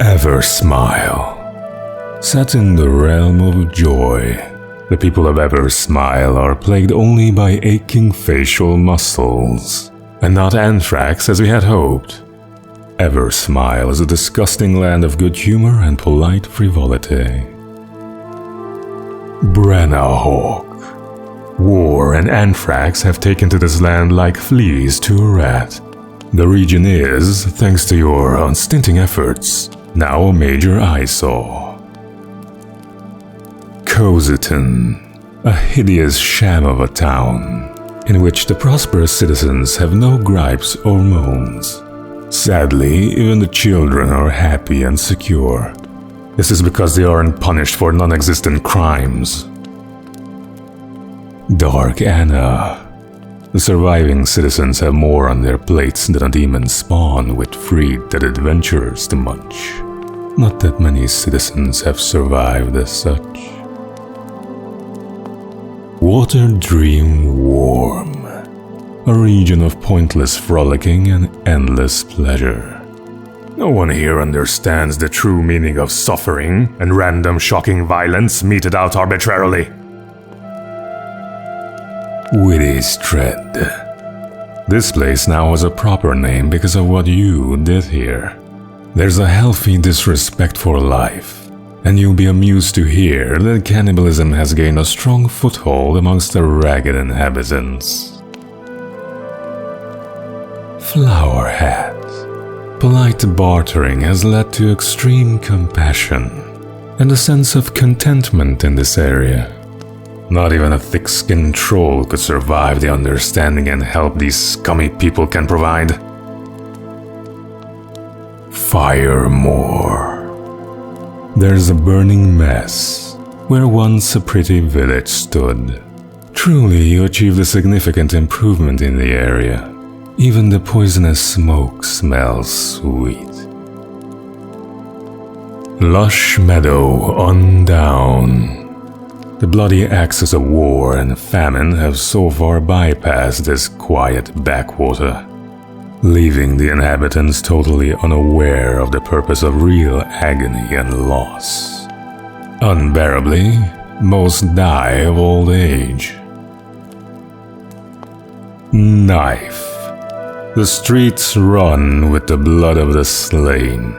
Ever smile. Set in the realm of joy, the people of Ever Smile are plagued only by aching facial muscles, and not anthrax as we had hoped. Ever Smile is a disgusting land of good humor and polite frivolity. Brennahawk. War and anthrax have taken to this land like fleas to a rat. The region is, thanks to your unstinting efforts, now a major eyesore. Coziton, a hideous sham of a town, in which the prosperous citizens have no gripes or moans. Sadly, even the children are happy and secure. This is because they aren't punished for non-existent crimes. Dark Anna. The surviving citizens have more on their plates than a demon spawn with freed dead adventurers to munch. Not that many citizens have survived as such. Water Dream Warm. A region of pointless frolicking and endless pleasure. No one here understands the true meaning of suffering and random shocking violence meted out arbitrarily. Witty's Tread. This place now has a proper name because of what you did here. There's a healthy disrespect for life, and you'll be amused to hear that cannibalism has gained a strong foothold amongst the ragged inhabitants. Flower Hat. Polite bartering has led to extreme compassion and a sense of contentment in this area. Not even a thick-skinned troll could survive the understanding and help these scummy people can provide. Firemore. There's a burning mess where once a pretty village stood. Truly, you achieved a significant improvement in the area. Even the poisonous smoke smells sweet. Lush Meadow Undown. The bloody axes of war and famine have so far bypassed this quiet backwater, leaving the inhabitants totally unaware of the purpose of real agony and loss. Unbearably, most die of old age. Knife. The streets run with the blood of the slain.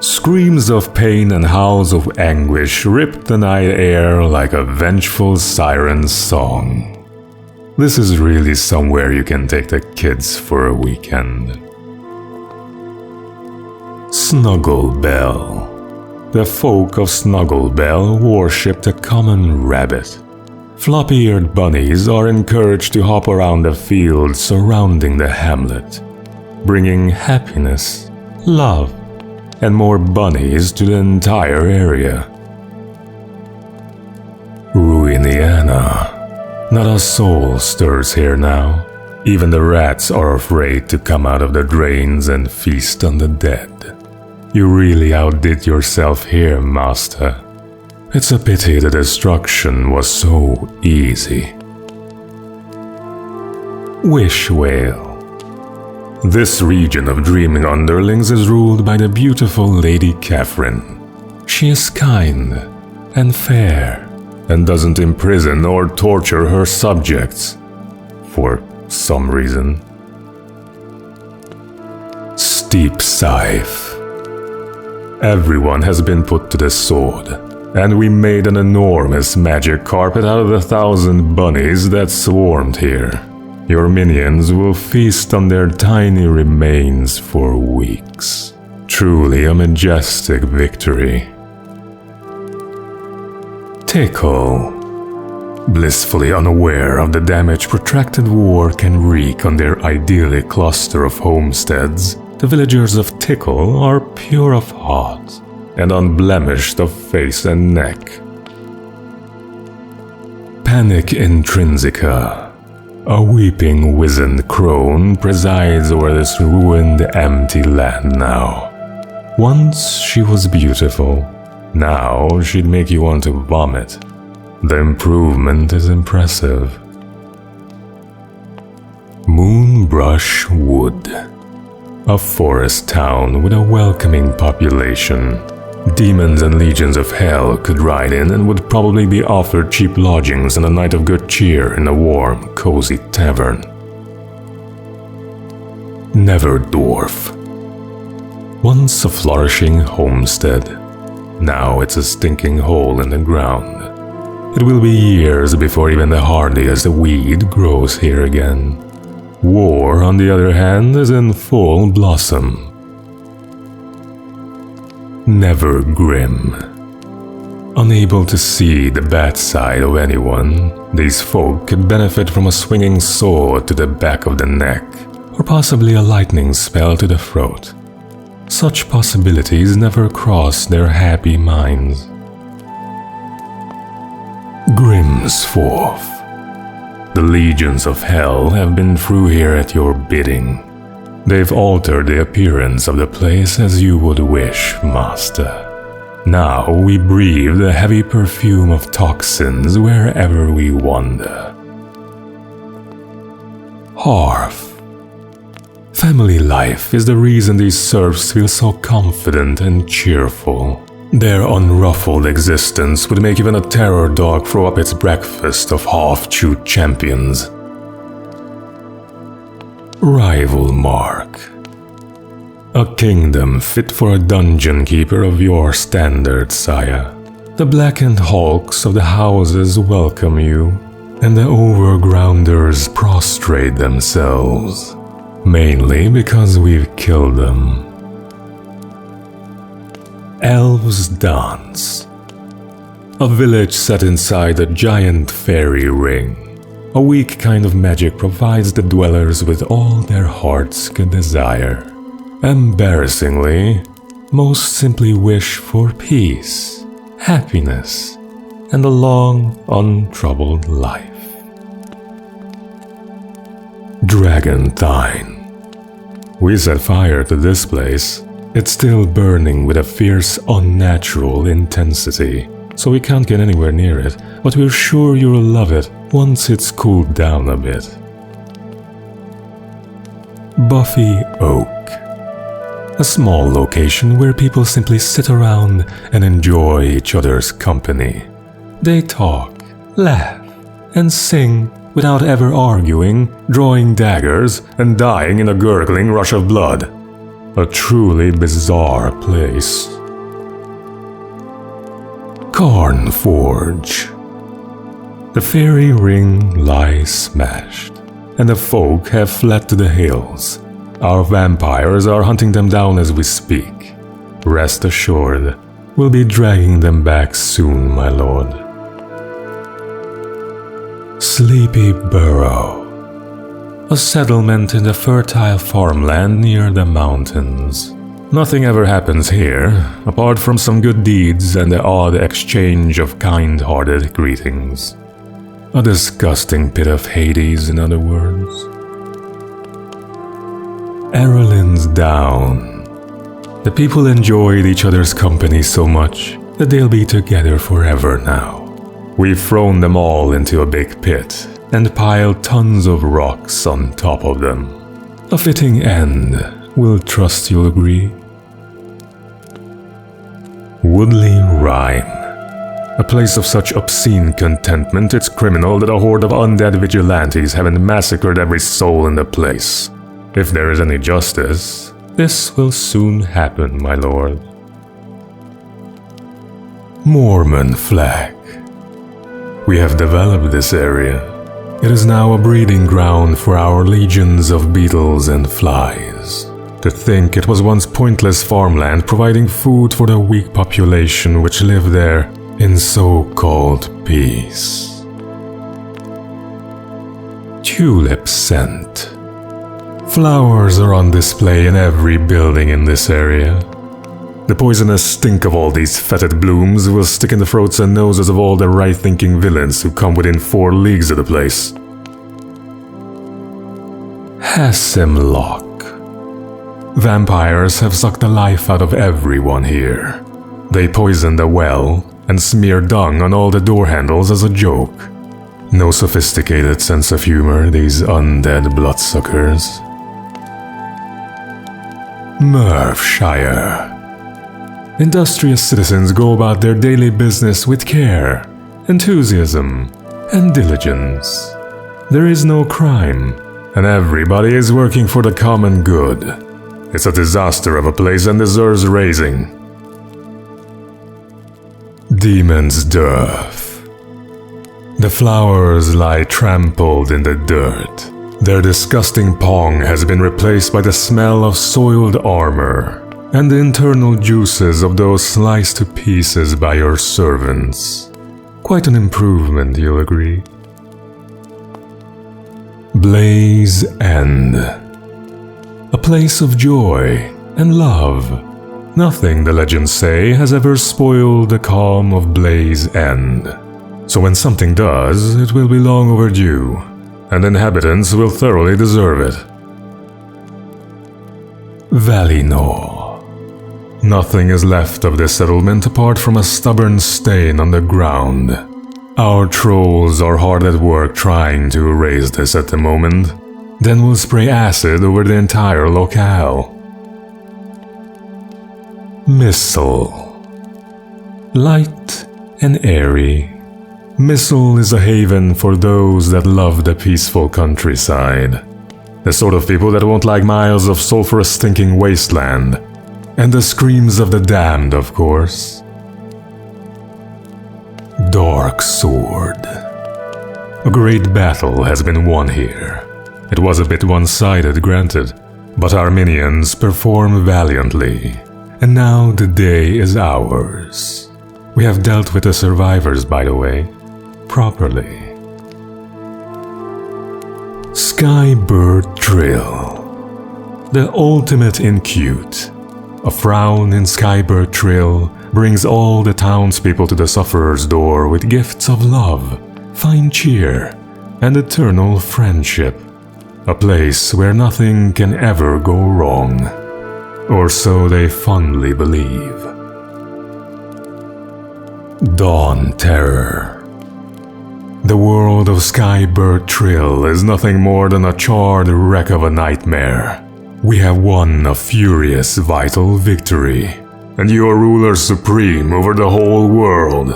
Screams of pain and howls of anguish rip the night air like a vengeful siren's song. This is really somewhere you can take the kids for a weekend. Snugglebell. The folk of Snugglebell worship the common rabbit. Floppy-eared bunnies are encouraged to hop around the fields surrounding the hamlet, bringing happiness, love, and more bunnies to the entire area. Ruiniana. Not a soul stirs here now. Even the rats are afraid to come out of the drains and feast on the dead. You really outdid yourself here, master. It's a pity the destruction was so easy. Wish Whale. This region of dreaming underlings is ruled by the beautiful Lady Catherine. She is kind and fair and doesn't imprison or torture her subjects for some reason. Steep Scythe. Everyone has been put to the sword, and we made an enormous magic carpet out of the 1,000 bunnies that swarmed here. Your minions will feast on their tiny remains for weeks. Truly a majestic victory. Tickle. Blissfully unaware of the damage protracted war can wreak on their idyllic cluster of homesteads, the villagers of Tickle are pure of heart and unblemished of face and neck. Panic Intrinsica. A weeping wizened crone presides over this ruined, empty land now. Once she was beautiful. Now she'd make you want to vomit. The improvement is impressive. Moonbrush Wood. A forest town with a welcoming population. Demons and legions of hell could ride in and would probably be offered cheap lodgings and a night of good cheer in a warm, cozy tavern. Never Dwarf. Once a flourishing homestead, now it's a stinking hole in the ground. It will be years before even the hardiest weed grows here again. War, on the other hand, is in full blossom. Never Grim. Unable to see the bad side of anyone, these folk could benefit from a swinging sword to the back of the neck, or possibly a lightning spell to the throat. Such possibilities never cross their happy minds. Grimsforth. The legions of hell have been through here at your bidding. They've altered the appearance of the place as you would wish, Master. Now we breathe the heavy perfume of toxins wherever we wander. Hearth. Family life is the reason these serfs feel so confident and cheerful. Their unruffled existence would make even a terror dog throw up its breakfast of half-chewed champions. Rival Mark. A kingdom fit for a dungeon keeper of your standard, sire. The blackened hulks of the houses welcome you, and the overgrounders prostrate themselves, mainly because we've killed them. Elves Dance. A village set inside a giant fairy ring. A weak kind of magic provides the dwellers with all their hearts could desire. Embarrassingly, most simply wish for peace, happiness, and a long, untroubled life. Dragonthine. We set fire to this place. It's still burning with a fierce, unnatural intensity, so we can't get anywhere near it, but we're sure you'll love it once it's cooled down a bit. Buffy Oak. A small location where people simply sit around and enjoy each other's company. They talk, laugh, and sing without ever arguing, drawing daggers, and dying in a gurgling rush of blood. A truly bizarre place. Cornforge. The fairy ring lies smashed, and the folk have fled to the hills. Our vampires are hunting them down as we speak. Rest assured, we'll be dragging them back soon, my lord. Sleepy Burrow. A settlement in the fertile farmland near the mountains. Nothing ever happens here, apart from some good deeds and the odd exchange of kind-hearted greetings. A disgusting pit of Hades, in other words. Erlin's Down. The people enjoyed each other's company so much that they'll be together forever now. We've thrown them all into a big pit and piled tons of rocks on top of them. A fitting end, we'll trust you'll agree. Woodley Rhyme. A place of such obscene contentment it's criminal that a horde of undead vigilantes haven't massacred every soul in the place. If there is any justice, this will soon happen, my lord. Mormon Flag. We have developed this area. It is now a breeding ground for our legions of beetles and flies. To think it was once pointless farmland providing food for the weak population which lived there in so-called peace. Tulip Scent. Flowers are on display in every building in this area. The poisonous stink of all these fetid blooms will stick in the throats and noses of all the right-thinking villains who come within 4 leagues of the place. Hassemlock. Vampires have sucked the life out of everyone here. They poison the well and smear dung on all the door handles as a joke. No sophisticated sense of humor, these undead bloodsuckers. Murphshire. Industrious citizens go about their daily business with care, enthusiasm, and diligence. There is no crime, and everybody is working for the common good. It's a disaster of a place and deserves razing. Demon's Dearth. The flowers lie trampled in the dirt. Their disgusting pong has been replaced by the smell of soiled armor and the internal juices of those sliced to pieces by your servants. Quite an improvement, you'll agree. Blaze End. A place of joy and love. Nothing, the legends say, has ever spoiled the calm of Blaze End. So when something does, it will be long overdue, and inhabitants will thoroughly deserve it. Valinor. Nothing is left of this settlement apart from a stubborn stain on the ground. Our trolls are hard at work trying to erase this at the moment. Then we'll spray acid over the entire locale. Missile. Light and airy. Missile is a haven for those that love the peaceful countryside. The sort of people that won't like miles of sulfurous stinking wasteland. And the screams of the damned, of course. Dark Sword. A great battle has been won here. It was a bit one-sided, granted, but our minions perform valiantly, and now the day is ours. We have dealt with the survivors, by the way, properly. Skybird Trill. The ultimate in cute. A frown in Skybird Trill brings all the townspeople to the sufferer's door with gifts of love, fine cheer, and eternal friendship. A place where nothing can ever go wrong. Or so they fondly believe. Dawn Terror. The world of Skybird Trill is nothing more than a charred wreck of a nightmare. We have won a furious, vital victory, and you are ruler supreme over the whole world.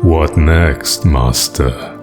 What next, Master?